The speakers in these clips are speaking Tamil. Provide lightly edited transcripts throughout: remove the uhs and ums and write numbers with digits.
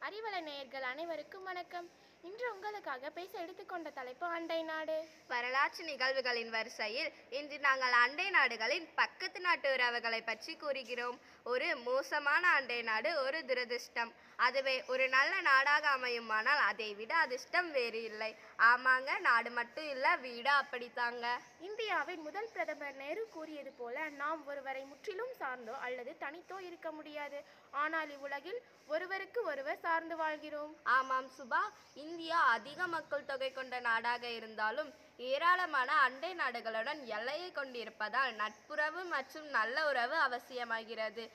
அறிவலை நேயர்கள் அனைவருக்கும் வணக்கம். இன்று உங்களுக்காக பேச எடுத்துக்கொண்ட தலைப்பு அண்டை நாடு. வரலாற்று நிகழ்வுகளின் வரிசையில் இன்று நாங்கள் அண்டை நாடுகளின் பக்கத்து நாட்டு உறவுகளை பற்றி கூறுகிறோம். ஒரு மோசமான அண்டை நாடு ஒரு துரதிர்ஷ்டம். அதுவே ஒரு நல்ல நாடாக அமையுமானால் அதை விட அதிர்ஷ்டம் வேறு இல்லை. ஆமாங்க, நாடு மட்டும் இல்லை, வீடு அப்படித்தாங்க. இந்தியாவின் முதல் பிரதமர் நேரு கூறியது போல, நாம் ஒருவரை முற்றிலும் சார்ந்தோ அல்லது தனித்தோ இருக்க முடியாது. ஆனால் இவ்வுலகில் ஒருவருக்கு ஒருவர் சார்ந்து வாழ்கிறோம். ஆமாம் சுபா, இந்தியா அதிக மக்கள் தொகை கொண்ட நாடாக இருந்தாலும் ஏராளமான அண்டை நாடுகளுடன் எல்லையை கொண்டிருப்பதால் நட்புறவு மற்றும் நல்ல உறவு அவசியமாகிறது.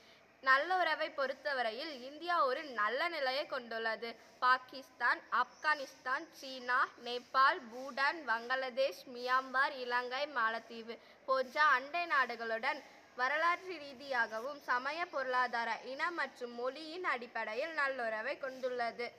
நல்ல உறவை பொறுத்தவரையில் இந்தியா ஒரு நல்ல நிலையை கொண்டுள்ளது. பாகிஸ்தான், ஆப்கானிஸ்தான், சீனா, நேபாள், பூட்டான், பங்களாதேஷ், மியான்மர், இலங்கை, மாலத்தீவு போன்ற அண்டை நாடுகளுடன் வரலாற்று ரீதியாகவும் சமய, பொருளாதார, இன மற்றும் மொழியின் அடிப்படையில் நல்லுறவை கொண்டுள்ளது.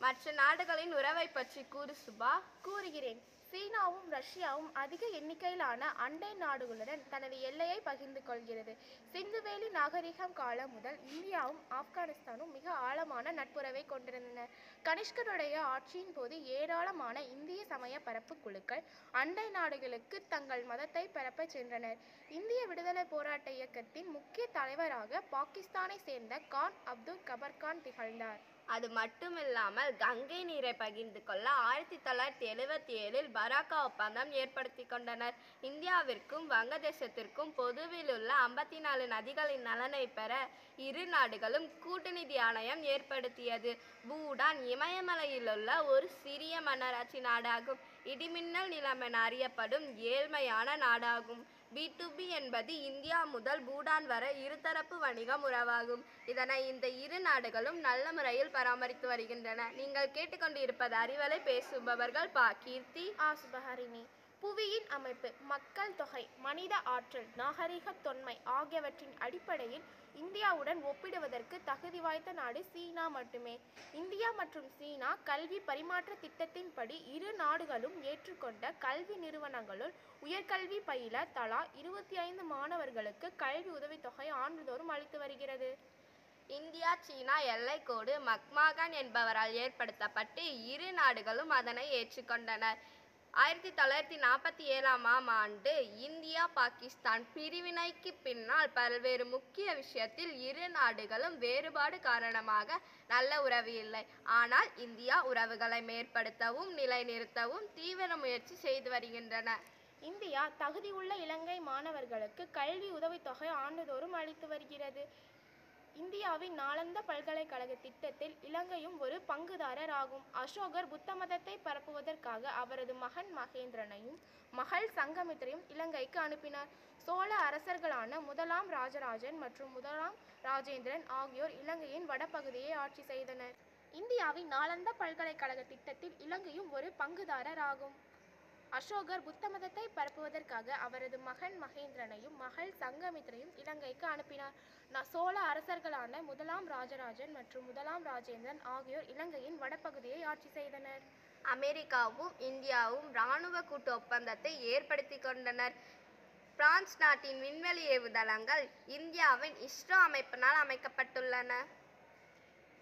மற்ற நாடுகளின் உறவை பற்றி கூறு சுபா. கூறுகிறேன். சீனாவும் ரஷ்யாவும் அதிக எண்ணிக்கையிலான அண்டை நாடுகளுடன் தனது எல்லையை பகிர்ந்து கொள்கிறது. சிந்துவெளி நாகரிகம் காலம் முதல் இந்தியாவும் ஆப்கானிஸ்தானும் மிக ஆழமான நட்புறவை கொண்டிருந்தன. கனிஷ்கருடைய ஆட்சியின் போது ஏராளமான இந்திய சமய பரப்பு குழுக்கள் அண்டை நாடுகளுக்கு தங்கள் மதத்தை பரப்ப சென்றனர். இந்திய விடுதலை போராட்ட இயக்கத்தின் முக்கிய தலைவராக பாகிஸ்தானை சேர்ந்த கான் அப்துல் கபர் கான் திகழ்ந்தார். அது மட்டுமில்லாமல் கங்கை நீரை பகிர்ந்து கொள்ள 1977 பராக்கா ஒப்பந்தம் ஏற்படுத்தி கொண்டனர். இந்தியாவிற்கும் வங்கதேசத்திற்கும் பொதுவில் உள்ள 54 நதிகளின் நலனை பெற இரு நாடுகளும் கூட்டுநிதி ஆணையம் ஏற்படுத்தியது. பூட்டான் இமயமலையில் உள்ள ஒரு சிறிய மன்னராட்சி நாடாகும். இடிமின்னல் நிலம் என அறியப்படும் ஏழ்மையான நாடாகும். B2B என்பது இந்தியா முதல் பூட்டான் வரை இருதரப்பு வணிகம் உறவாகும். இதனை இந்த இரு நாடுகளும் நல்ல முறையில் பராமரித்து வருகின்றன. நீங்கள் கேட்டுக்கொண்டிருப்பது அறிவலை. பேசுபவர்கள் பா. கீர்த்தி, சுபஹரிணி. புவியின் அமைப்பு, மக்கள் தொகை, மனித ஆற்றல், நாகரிக தொன்மை ஆகியவற்றின் அடிப்படையில் இந்தியாவுடன் ஒப்பிடுவதற்கு தகுதி வாய்ந்த நாடு சீனா மட்டுமே. இந்தியா மற்றும் சீனா கல்வி பரிமாற்ற திட்டத்தின்படி இரு நாடுகளும் ஏற்றுக்கொண்ட கல்வி நிறுவனங்களுள் உயர்கல்வி பயில தலா 25 மாணவர்களுக்கு கல்வி உதவித்தொகை ஆண்டுதோறும் அளித்து வருகிறது. இந்தியா சீனா எல்லைக்கோடு மக்மாகன் என்பவரால் ஏற்படுத்தப்பட்டு இரு நாடுகளும் அதனை ஏற்றுக்கொண்டனர். 1947 ஆண்டு இந்தியா பாகிஸ்தான் பிரிவினைக்கு பின்னால் பல்வேறு முக்கிய விஷயத்தில் இரு நாடுகளும் வேறுபாடு காரணமாக நல்ல உறவு இல்லை. ஆனால் இந்தியா உறவுகளை மேம்படுத்தவும் நிலைநிறுத்தவும் தீவிர முயற்சி செய்து வருகின்றன. இந்தியா தகுதியுள்ள இலங்கை மாணவர்களுக்கு கல்வி உதவித்தொகை ஆண்டுதோறும் அளித்து வருகிறது. இந்தியாவின் நாளந்த பல்கலைக்கழக திட்டத்தில் இலங்கையும் ஒரு பங்குதாரர் ஆகும். அசோகர் புத்த மதத்தை பரப்புவதற்காக அவரது மகன் மகேந்திரனையும் மகள் சங்கமித்திரையும் இலங்கைக்கு அனுப்பினார். சோழ அரசர்களான முதலாம் ராஜராஜன் மற்றும் முதலாம் ராஜேந்திரன் ஆகியோர் இலங்கையின் வடபகுதியை ஆட்சி செய்தனர். இந்தியாவின் நாளந்த பல்கலைக்கழக திட்டத்தில் இலங்கையும் ஒரு பங்குதாரர் ஆகும். அசோகர் புத்த மதத்தை பரப்புவதற்காக அவரது மகன் மகேந்திரனையும் மகள் சங்கமித்திரையும் இலங்கைக்கு அனுப்பினார். சோழ அரசர்களான முதலாம் ராஜராஜன் மற்றும் முதலாம் ராஜேந்திரன் ஆகியோர் இலங்கையின் வடபகுதியை ஆட்சி செய்தனர். அமெரிக்காவும் இந்தியாவும் இராணுவ கூட்டு ஒப்பந்தத்தை ஏற்படுத்தி கொண்டனர். பிரான்ஸ் நாட்டின் விண்வெளி ஏவுதளங்கள் இந்தியாவின் இஸ்ரோ அமைப்பினால் அமைக்கப்பட்டுள்ளன.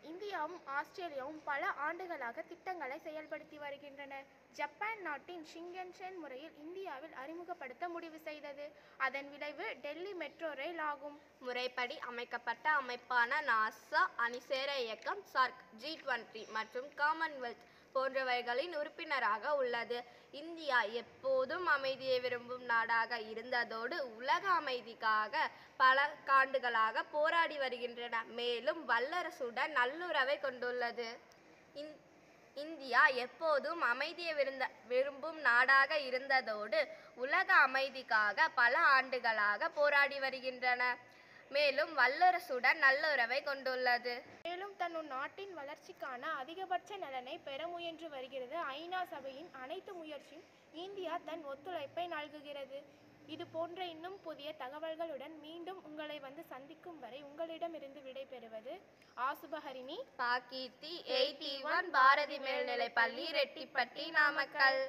இந்தியாவும் ஆஸ்திரேலியாவும் பல ஆண்டுகளாக திட்டங்களை செயல்படுத்தி வருகின்றன. ஜப்பான் நாட்டின் ஷிங்கன்சென் முறையில் இந்தியாவில் அறிமுகப்படுத்த முடிவு செய்தது. அதன் விளைவு டெல்லி மெட்ரோ ரயில் ஆகும். முறைப்படி அமைக்கப்பட்ட அமைப்பான நாசா, அணிசேர இயக்கம், சார்க், G20 மற்றும் காமன்வெல்த் போன்றவைகளின் உறுப்பினராக உள்ளது. இந்தியா எப்போதும் அமைதியை விரும்பும் நாடாக இருந்ததோடு உலக அமைதிக்காக பல ஆண்டுகளாக போராடி வருகின்றன. மேலும் வல்லரசுடன் நல்லுறவை கொண்டுள்ளது. இந்தியா எப்போதும் அமைதியை விரும்பும் நாடாக இருந்ததோடு உலக அமைதிக்காக பல ஆண்டுகளாக போராடி வருகின்றன. மேலும் வல்லரசுடன் நல்லுறவை கொண்டுள்ளது. மேலும் தன் நாட்டின் வளர்ச்சிக்கான அதிகபட்ச நலனை பெற முயன்று வருகிறது. ஐநா சபையின் அனைத்து முயற்சியும் இந்தியா தன் ஒத்துழைப்பை நல்குகிறது. இது போன்ற இன்னும் புதிய தகவல்களுடன் மீண்டும் உங்களை வந்து சந்திக்கும் வரை உங்களிடமிருந்து விடைபெறுவது சுபஹரிணி, கீர்த்தி. 81 பாரதி மேல்நிலைப்பள்ளி, ரெட்டிப்பட்டி, நாமக்கல்.